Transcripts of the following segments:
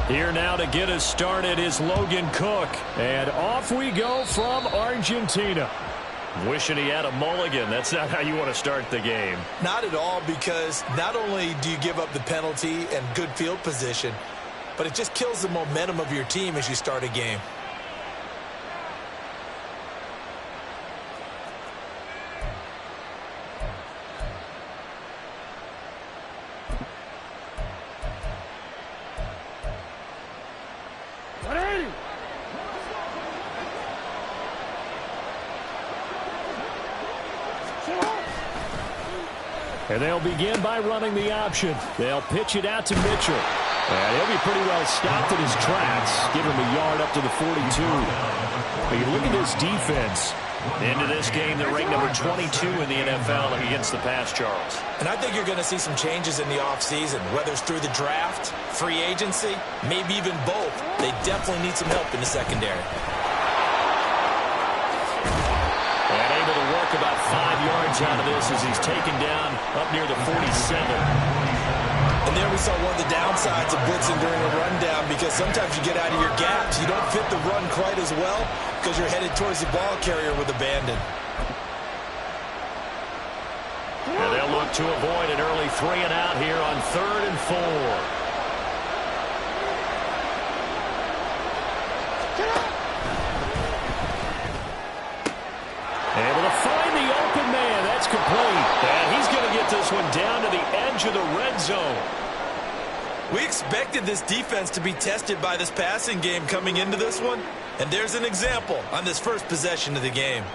Here now to get us started is Logan Cook. And off we go from Argentina. Wishing he had a mulligan. That's not how you want to start the game. Not at all, because not only do you give up the penalty and good field position, but it just kills the momentum of your team as you start a game. And they'll begin by running the option. They'll pitch it out to Mitchell. And he'll be pretty well stopped in his tracks. Give him a yard up to the 42. But you look at this defense. Into this game, they're ranked number 22 in the NFL against the pass, Charles. And I think you're going to see some changes in the offseason, whether it's through the draft, free agency, maybe even both. They definitely need some help in the secondary. And able to work about 5 yards out of this as he's taken down up near the 47. And there we saw one of the downsides of blitzing during a rundown, because sometimes you get out of your gaps. You don't fit the run quite as well because you're headed towards the ball carrier with abandon. And they'll look to avoid an early 3 and out here on 3rd and 4. Able to find the open man. That's complete. And he's going to get this one down to the edge of the red zone. We expected this defense to be tested by this passing game coming into this one. And there's an example on this first possession of the game.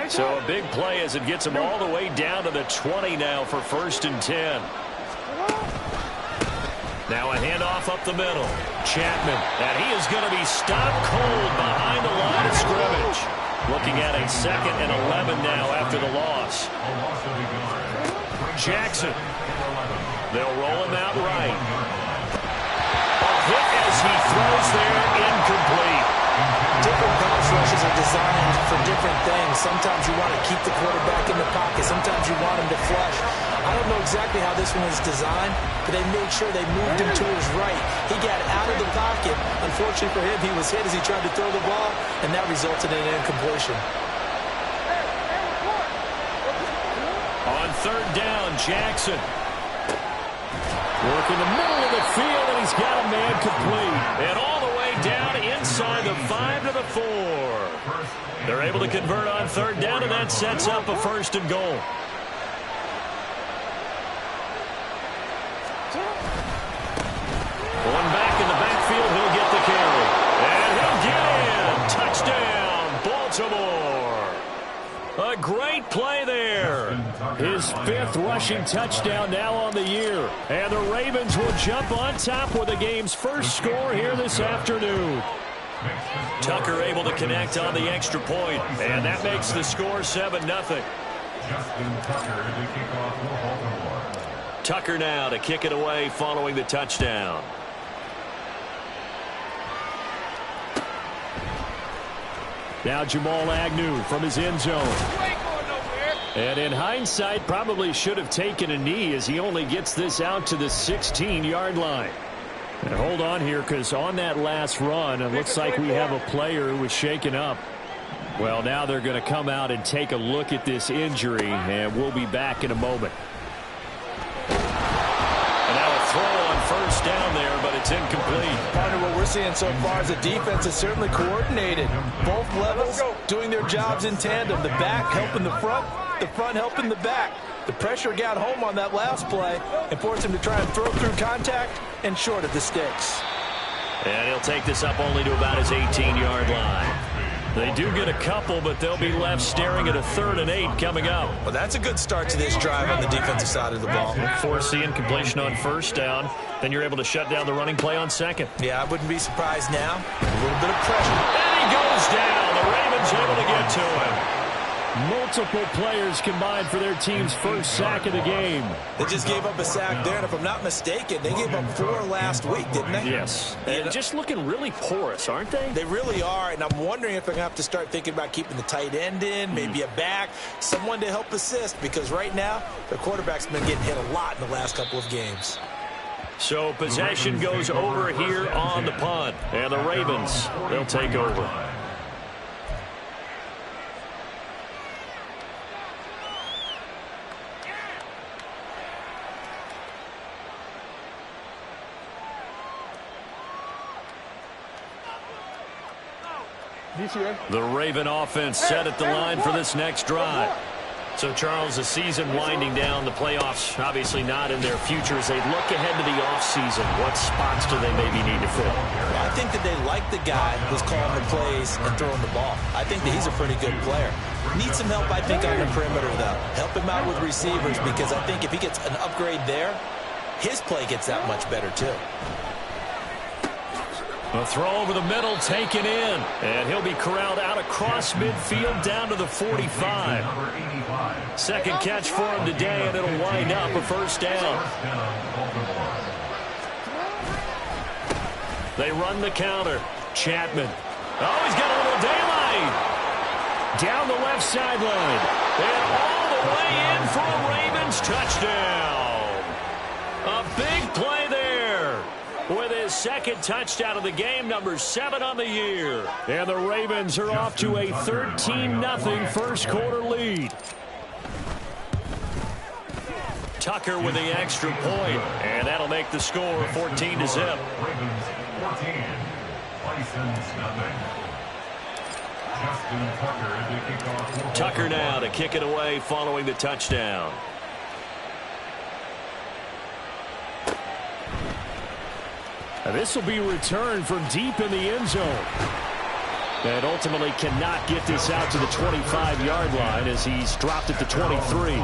So a big play as it gets him all the way down to the 20 now for 1st and 10. Now a handoff up the middle. Chapman. And he is going to be stopped cold behind the line of scrimmage. Looking at a 2nd and 11 now after the loss. Jackson. They'll roll him out right. A hit as he throws there, incomplete. Different pass rushes are designed for different things. Sometimes you want to keep the quarterback in the pocket. Sometimes you want him to flush. I don't know exactly how this one was designed, but they made sure they moved him to his right. He got out of the pocket. Unfortunately for him, he was hit as he tried to throw the ball, and that resulted in an incompletion. On 3rd down, Jackson. Work in the middle of the field, and he's got a man complete. And all the way down inside the 5 to the 4. They're able to convert on 3rd down, and that sets up a 1st and goal. One back in the backfield, he'll get the carry. And he'll get in. Touchdown, Baltimore. A great play there. His 5th rushing touchdown now on the year. And the Ravens will jump on top with the game's first score here this afternoon. Tucker able to connect on the extra point. And that makes the score 7-0. Tucker now to kick it away following the touchdown. Now Jamal Agnew from his end zone. And in hindsight, probably should have taken a knee as he only gets this out to the 16-yard line. And hold on here, because on that last run, it looks like we have a player who was shaken up. Well, now they're going to come out and take a look at this injury, and we'll be back in a moment. And now a throw on 1st down there, but it's incomplete. Partner, what we're seeing so far is the defense is certainly coordinated. Both levels doing their jobs in tandem. The back helping the front helping the back. The pressure got home on that last play and forced him to try and throw through contact and short of the sticks. And he'll take this up only to about his 18-yard line. They do get a couple, but they'll be left staring at a 3rd and 8 coming up. Well, that's a good start to this drive on the defensive side of the ball. Force the incompletion on 1st down. Then you're able to shut down the running play on 2nd. Yeah, I wouldn't be surprised now. A little bit of pressure. And he goes down. The Ravens able to get to him. Multiple players combined for their team's first sack of the game. They just gave up a sack there, and if I'm not mistaken, they gave up 4 last week, didn't they? Yes. And just looking really porous, aren't they? They really are, and I'm wondering if they're going to have to start thinking about keeping the tight end in, maybe a back, someone to help assist, because right now, their quarterback's been getting hit a lot in the last couple of games. So possession goes over here on the punt. And the Ravens, they'll take over. The Raven offense set at the line for this next drive. So, Charles, the season winding down, the playoffs obviously not in their future. As they look ahead to the offseason, what spots do they maybe need to fill? Well, I think that they like the guy who's calling the plays and throwing the ball. I think that he's a pretty good player. Needs some help, I think, on the perimeter, though. Help him out with receivers, because I think if he gets an upgrade there, his play gets that much better, too. A throw over the middle, taken in. And he'll be corralled out across midfield down to the 45. Second catch for him today, and it'll wind up a first down. They run the counter. Chapman. Oh, he's got a little daylight. Down the left sideline. And all the way in for a Ravens touchdown. A big play there. With his second touchdown of the game, number 7 on the year. And the Ravens are off to a 13-0 first quarter lead. Tucker with the extra point, and that'll make the score 14-0. Tucker now to kick it away following the touchdown. And this will be returned from deep in the end zone. And ultimately cannot get this out to the 25-yard line as he's dropped at the 23.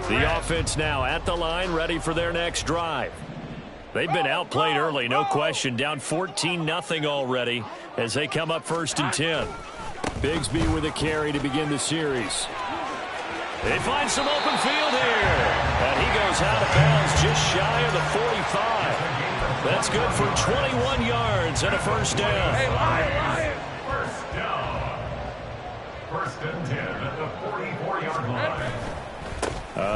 The offense now at the line, ready for their next drive. They've been outplayed early, no question. Down 14-0 already as they come up 1st and 10. Bigsby with a carry to begin the series. They find some open field here. And he goes out of bounds just shy of the 45. That's good for 21 yards and a first down. Hey, Lion. First down. 1st and 10 at the 44-yard line.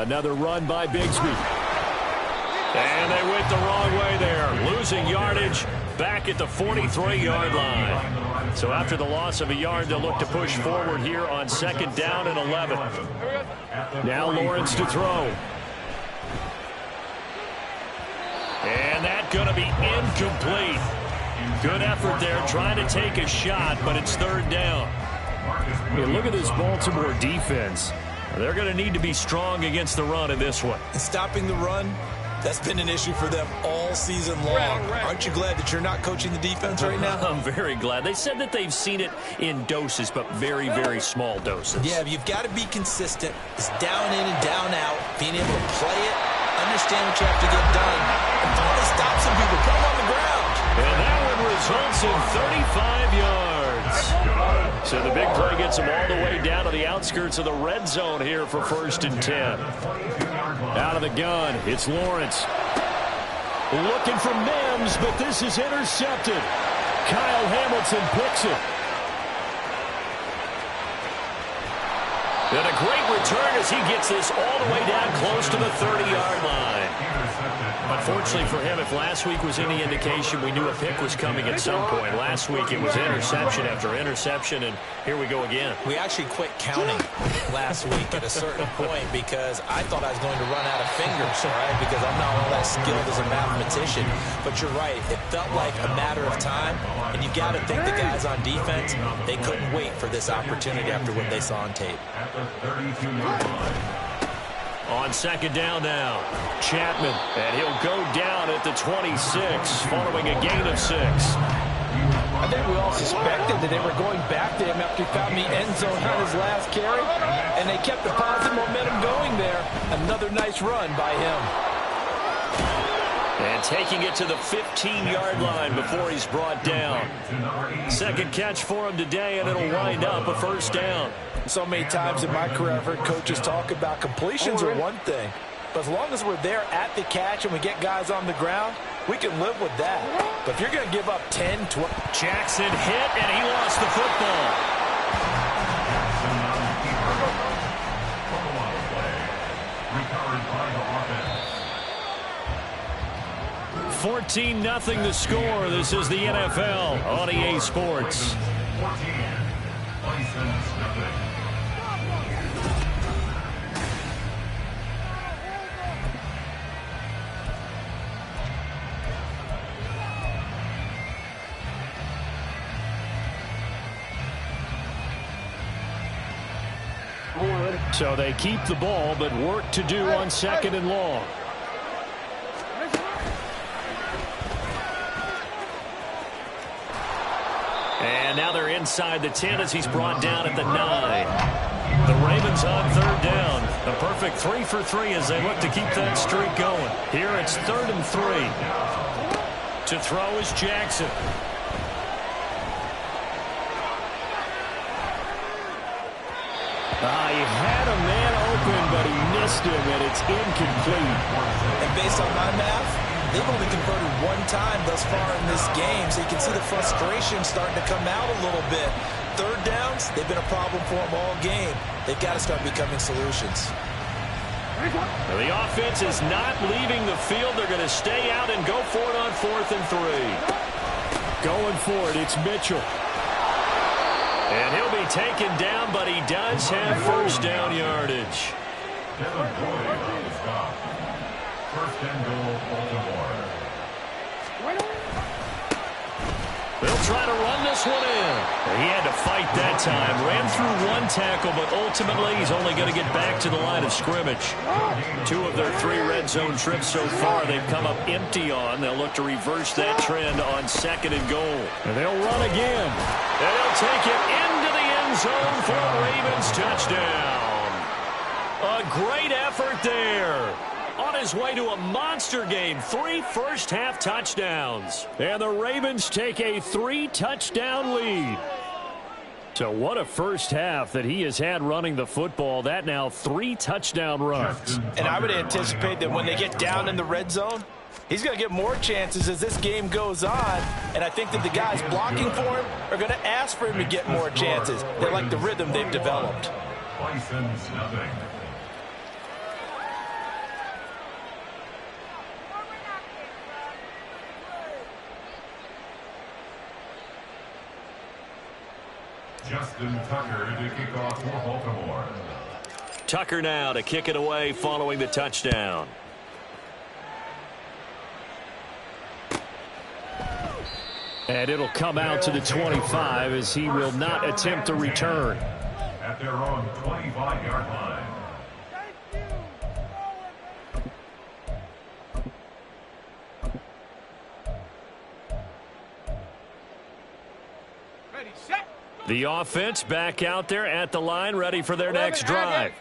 Another run by Bigsby. And they went the wrong way there. Losing yardage back at the 43-yard line. So after the loss of a yard, they'll look to push forward here on 2nd down and 11. Now Lawrence to throw. And that's going to be incomplete. Good effort there trying to take a shot, but it's 3rd down. And look at this Baltimore defense. They're going to need to be strong against the run in this one. And stopping the run, that's been an issue for them all season long. Aren't you glad that you're not coaching the defense right now? I'm very glad. They said that they've seen it in doses, but very, very small doses. Yeah, you've got to be consistent. It's down in and down out, being able to play it, understand what you have to get done, and finally stop some people, put them on the ground. And that one results in 35 yards. So the big play gets them all the way down to the outskirts of the red zone here for 1st and 10. Out of the gun, it's Lawrence. Looking for Mims, but this is intercepted. Kyle Hamilton picks it. And a great return as he gets this all the way down close to the 30-yard line. Unfortunately for him, if last week was any indication, we knew a pick was coming at some point. Last week it was interception after interception, and here we go again. We actually quit counting last week at a certain point because I thought I was going to run out of fingers, all right, because I'm not all that skilled as a mathematician. But you're right. It felt like a matter of time, and you got to think the guys on defense, they couldn't wait for this opportunity after what they saw on tape. On 2nd down now, Chapman, and he'll go down at the 26 following a gain of 6. I think we all suspected that they were going back to him after he found the end zone on his last carry, and they kept the positive momentum going there. Another nice run by him. And taking it to the 15-yard line before he's brought down. Second catch for him today, and it'll wind up a first down. So many times in my career, I've heard coaches talk about completions are one thing, but as long as we're there at the catch and we get guys on the ground, we can live with that. But if you're going to give up 10, 12... Jackson hit, and he lost the football. Jackson on the keeper. Fumble on the play. Recovered by the offense. 14-0 the score. This is the NFL on EA Sports. 14. Bisons nothing. So they keep the ball, but work to do on 2nd and long. And now they're inside the 10 as he's brought down at the 9. The Ravens on 3rd down. A perfect 3 for 3 as they look to keep that streak going. Here it's 3rd and 3. To throw is Jackson. He had a man open, but he missed him, and it's incomplete. And based on my math, they've only converted one time thus far in this game, so you can see the frustration starting to come out a little bit. 3rd downs, they've been a problem for them all game. They've got to start becoming solutions. Now the offense is not leaving the field. They're going to stay out and go for it on 4th and 3. Going for it, it's Mitchell. And he'll be taken down, but he does have 1st down yardage. Devin Boyd on the stop. 1st and goal, Baltimore. They'll try to run this one in. He had to fight that time. Ran through 1 tackle, but ultimately he's only going to get back to the line of scrimmage. 2 of their 3 red zone trips so far they've come up empty on. They'll look to reverse that trend on 2nd and goal. And they'll run again. And they'll take it into the end zone for a Ravens touchdown. A great effort there. On his way to a monster game, 3 first-half touchdowns. And the Ravens take a 3-touchdown lead. So what a first half that he has had running the football. That now 3 touchdown runs. And I would anticipate that when they get down in the red zone, he's going to get more chances as this game goes on. And I think that the guys blocking for him are going to ask for him to get more chances. They like the rhythm they've developed. Bisons nothing. Justin Tucker to kick off for Baltimore. Tucker now to kick it away following the touchdown. And it'll come out to the 25 as he will not attempt to return. At their own 25-yard line. The offense back out there at the line, ready for their next drive.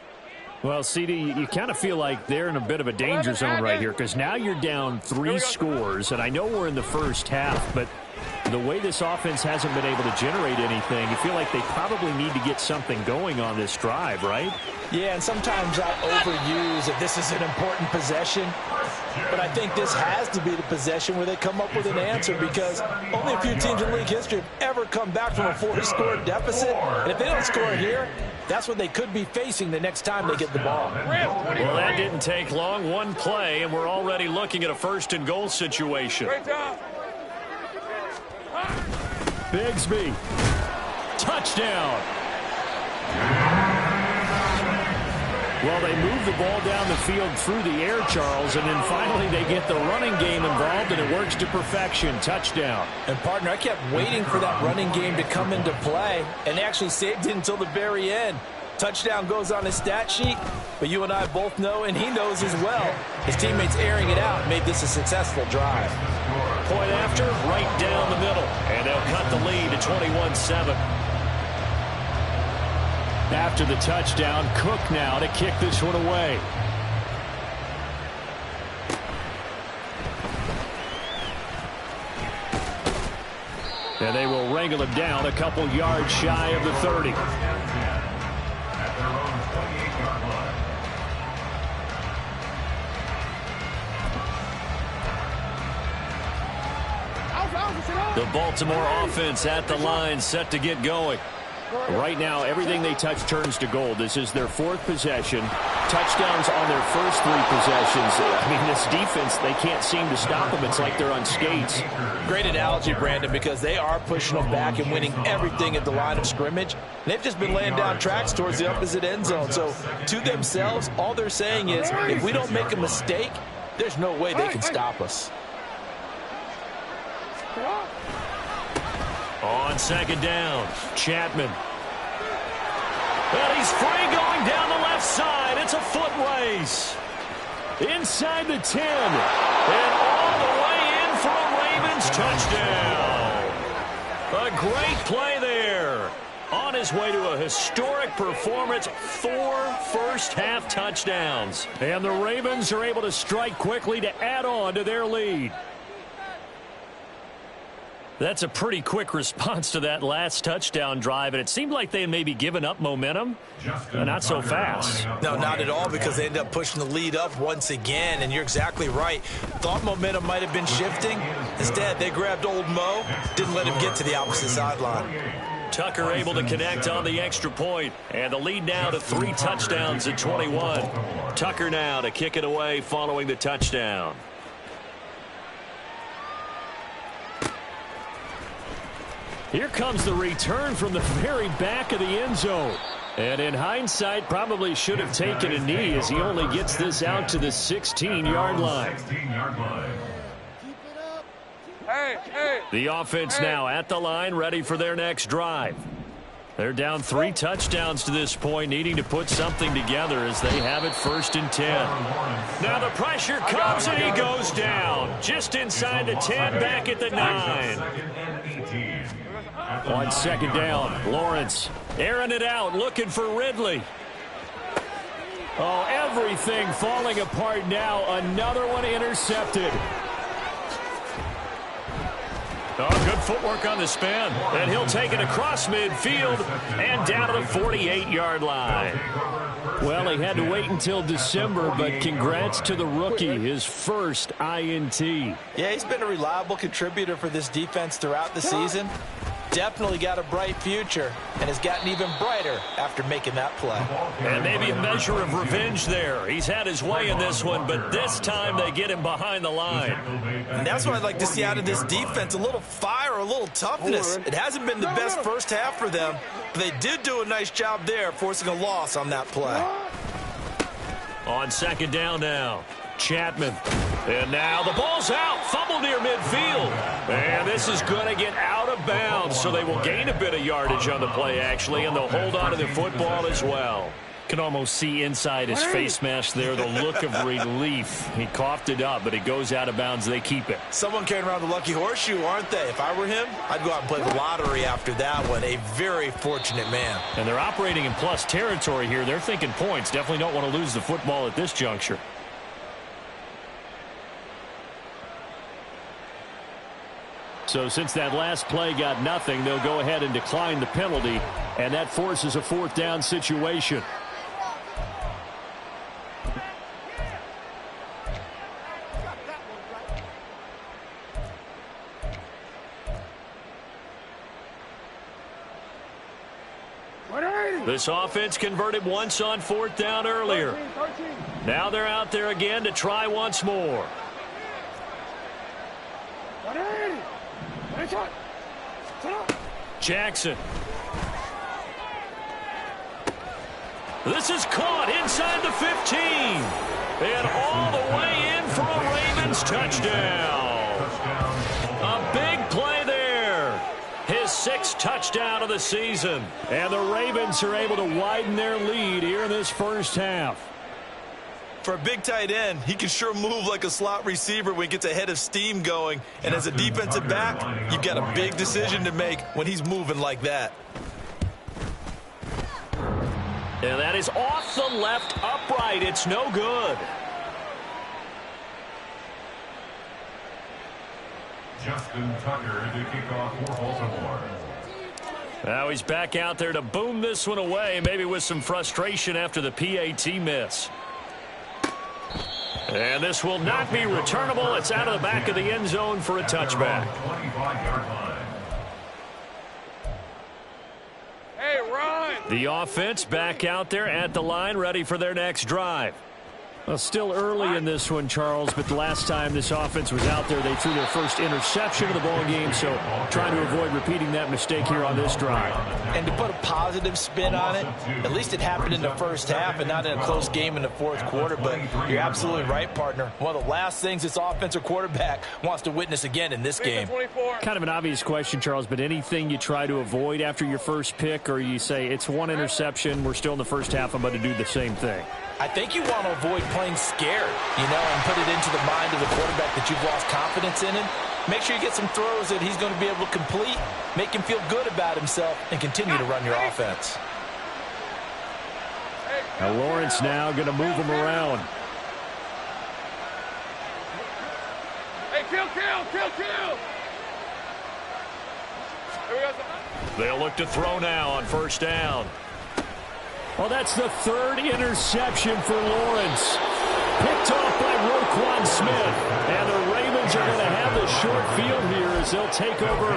Well, CD, you kind of feel like they're in a bit of a danger zone right here because now you're down 3 scores, and I know we're in the first half, but the way this offense hasn't been able to generate anything, you feel like they probably need to get something going on this drive, right? Yeah, and sometimes I overuse that this is an important possession. But I think this has to be the possession where they come up with an answer because only a few teams in league history have ever come back from a 4-score deficit. And if they don't score here, that's what they could be facing the next time they get the ball. Well, that didn't take long. 1 play, and we're already looking at a 1st and goal situation. Bigsby. Touchdown. Well, they move the ball down the field through the air, Charles, and then finally they get the running game involved, and it works to perfection. Touchdown. And, partner, I kept waiting for that running game to come into play, and actually saved it until the very end. Touchdown goes on his stat sheet, but you and I both know, and he knows as well, his teammates airing it out made this a successful drive. Point after, right down the middle, and they'll cut the lead to 21-7. After the touchdown, Cook now to kick this one away. And they will wrangle him down a couple yards shy of the 30. At their own 28-yard line. The Baltimore offense at the line, set to get going. Right now, everything they touch turns to gold. This is their 4th possession. Touchdowns on their first 3 possessions. I mean, this defense, they can't seem to stop them. It's like they're on skates. Great analogy, Brandon, because they are pushing them back and winning everything at the line of scrimmage. They've just been laying down tracks towards the opposite end zone. So, to themselves, all they're saying is, if we don't make a mistake, there's no way they can stop us. On second down, Chapman. Well, he's free going down the left side. It's a foot race. Inside the 10. And all the way in for a Ravens touchdown. A great play there. On his way to a historic performance, 4 first-half touchdowns. And the Ravens are able to strike quickly to add on to their lead. That's a pretty quick response to that last touchdown drive, and it seemed like they had maybe given up momentum. Not so fast. No, not at all, because they ended up pushing the lead up once again, and you're exactly right. Thought momentum might have been shifting. Instead, they grabbed old Mo, didn't let him get to the opposite sideline. Tucker able to connect on the extra point, and the lead now to 3 touchdowns at 21. Tucker now to kick it away following the touchdown. Here comes the return from the very back of the end zone. And in hindsight, probably should have taken a knee as he only gets this out to the 16-yard line. The offense now at the line, ready for their next drive. They're down 3 touchdowns to this point, needing to put something together as they have it 1st and 10. Now the pressure comes and he goes down. Just inside the 10, back at the 9. On second down, Lawrence airing it out, looking for Ridley. Oh, everything falling apart now. Another one intercepted. Oh, good footwork on the spin. And he'll take it across midfield and down to the 48-yard line. Well, he had to wait until December, but congrats to the rookie, his first INT. Yeah, he's been a reliable contributor for this defense throughout the season. Definitely got a bright future and has gotten even brighter after making that play. And maybe a measure of revenge there. He's had his way in this one, but this time they get him behind the line. And that's what I'd like to see out of this defense, a little fire, a little toughness. It hasn't been the best first half for them, but they did do a nice job there, forcing a loss on that play. On second down now, Chapman. And now the ball's out. Fumble near midfield. And this is going to get out of bounds, so they will gain a bit of yardage on the play, actually, and they'll hold on to the football as well. Can almost see inside his face mask there the look of relief. He coughed it up, but it goes out of bounds. They keep it. Someone carrying around the lucky horseshoe, aren't they? If I were him, I'd go out and play the lottery after that one. A very fortunate man. And they're operating in plus territory here. They're thinking points. Definitely don't want to lose the football at this juncture. So since that last play got nothing, they'll go ahead and decline the penalty, and that forces a 4th down situation. This offense converted once on 4th down earlier. Now they're out there again to try once more. Jackson. This is caught inside the 15. And all the way in for a Ravens touchdown. A big play there. His 6th touchdown of the season. And the Ravens are able to widen their lead here in this first half. For a big tight end, he can sure move like a slot receiver when he gets a head of steam going. And as a defensive back, you've got a big decision to make when he's moving like that. And that is off the left upright. It's no good. Justin Tucker to kick off for Baltimore. Now he's back out there to boom this one away, maybe with some frustration after the PAT miss. And this will not be returnable. It's out of the back of the end zone for a touchback. 25-yard line. Hey, run! The offense back out there at the line, ready for their next drive. Well, still early in this one, Charles, but the last time this offense was out there, they threw their first interception of the ball game, so trying to avoid repeating that mistake here on this drive. And to put a positive spin on it, at least it happened in the first half and not in a close game in the fourth quarter, but you're absolutely right, partner. One of the last things this offensive quarterback wants to witness again in this game. Kind of an obvious question, Charles, but anything you try to avoid after your first pick, or you say it's one interception, we're still in the first half, I'm going to do the same thing? I think you want to avoid playing scared, and put it into the mind of the quarterback that you've lost confidence in him. Make sure you get some throws that he's going to be able to complete, make him feel good about himself, and continue to run your offense. Now Lawrence now going to move him around. Hey, kill! They'll look to throw now on first down. Well, that's the third interception for Lawrence. Picked off by Roquan Smith. And the Ravens are going to have the short field here as they'll take over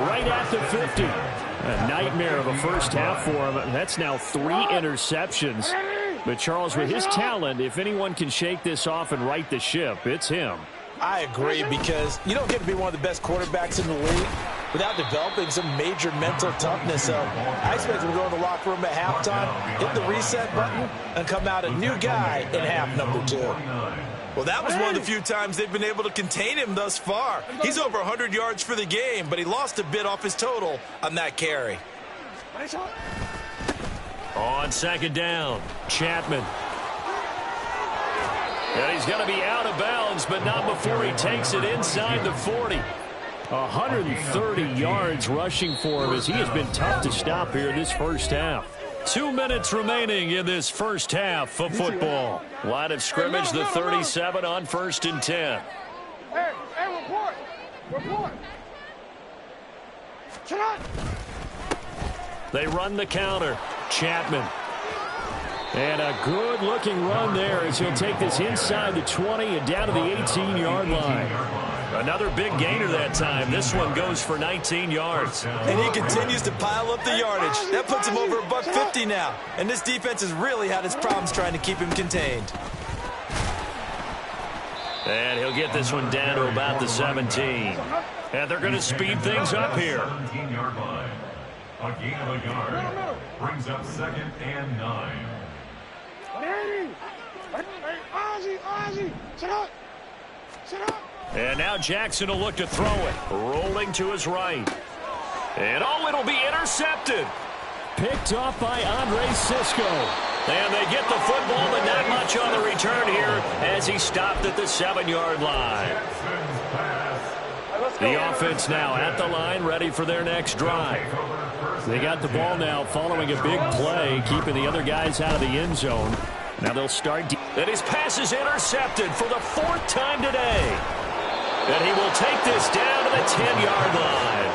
right at the 50. A nightmare of a first half for him. That's now 3 interceptions. But Charles, with his talent, if anyone can shake this off and right the ship, it's him. I agree, because you don't get to be one of the best quarterbacks in the league without developing some major mental toughness. So I expect him to go in the locker room at halftime, hit the reset button, and come out a new guy in half number 2. Well, that was one of the few times they've been able to contain him thus far. He's over 100 yards for the game, but he lost a bit off his total on that carry. On second down, Chapman. And he's going to be out of bounds, but not before he takes it inside the 40. 130 yards rushing for him as he has been tough to stop here this first half. 2 minutes remaining in this first half of football. Line of scrimmage, the 37 on 1st and 10. Hey, report! Shut up! They run the counter. Chapman. And a good-looking run there as he'll take this inside the 20 and down to the 18-yard line. Another big gainer that time. This one goes for 19 yards. And he continues to pile up the yardage. That puts him over $150 now. And this defense has really had its problems trying to keep him contained. And he'll get this one down to about the 17. And they're going to speed things up here. 17-yard line. A gain of a yard. Brings up 2nd and 9. Hey, Ozzie! Shut up! And now Jackson will look to throw it. Rolling to his right. And it'll be intercepted. Picked off by Andre Cisco. And they get the football, but not much on the return here as he stopped at the 7-yard line. The offense now at the line, ready for their next drive. They got the ball now following a big play, keeping the other guys out of the end zone. Now they'll start. And his pass is intercepted for the 4th time today. And he will take this down to the 10-yard line.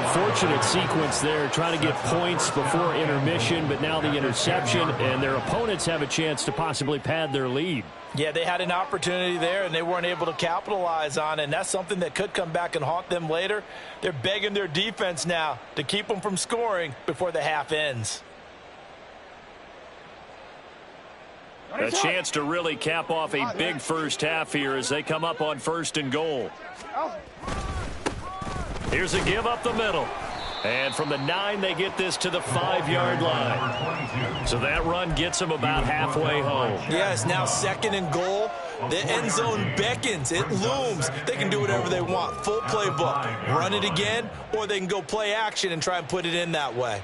Unfortunate sequence there, trying to get points before intermission, but now the interception, and their opponents have a chance to possibly pad their lead. Yeah, they had an opportunity there, and they weren't able to capitalize on it, and that's something that could come back and haunt them later. They're begging their defense now to keep them from scoring before the half ends. A chance to really cap off a big first half here as they come up on 1st and goal. Here's a give up the middle. And from the 9, they get this to the 5-yard line. So that run gets them about halfway home. Yeah, it's now 2nd and goal. The end zone beckons. It looms. They can do whatever they want. Full playbook. Run it again, or they can go play action and try and put it in that way.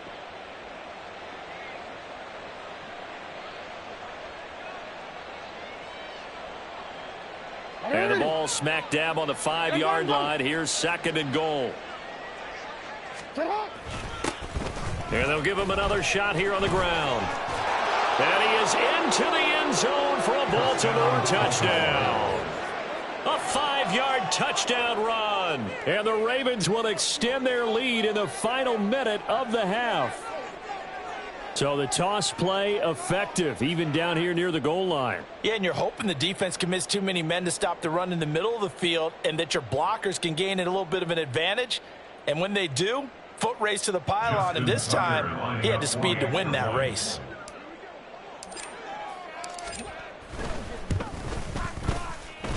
And the ball smack dab on the 5-yard line. Here's 2nd and goal. And they'll give him another shot here on the ground. And he is into the end zone for a Baltimore touchdown. A 5-yard touchdown run. And the Ravens will extend their lead in the final minute of the half. So the toss play effective, even down here near the goal line. Yeah, and you're hoping the defense commits too many men to stop the run in the middle of the field and that your blockers can gain a little bit of an advantage. And when they do, foot race to the pylon, and this time he had the speed to win that race.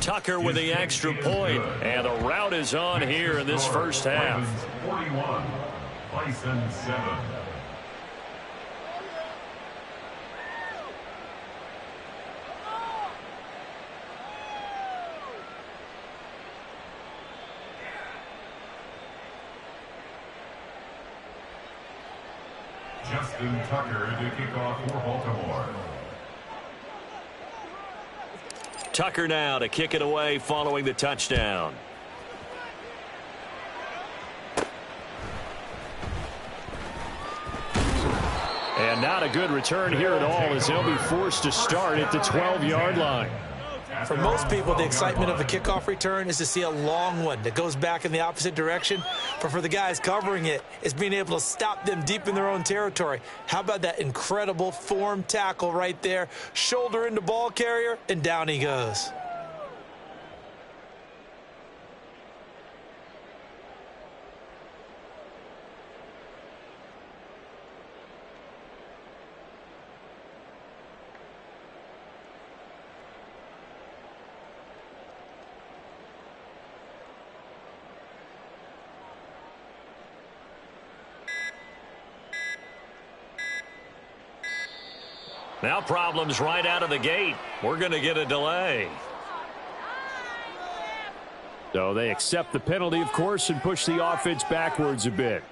Tucker with the extra point, and the route is on here in this first half. 41, Bison 7. Justin Tucker to kick off for Baltimore. Tucker now to kick it away following the touchdown. And not a good return here at all as they'll be forced to start at the 12-yard line. For most people, the excitement of a kickoff return is to see a long one that goes back in the opposite direction. But for the guys covering it, it's being able to stop them deep in their own territory. How about that incredible form tackle right there? Shoulder into ball carrier, and down he goes. Now problems right out of the gate. We're going to get a delay. So they accept the penalty, of course, and push the offense backwards a bit.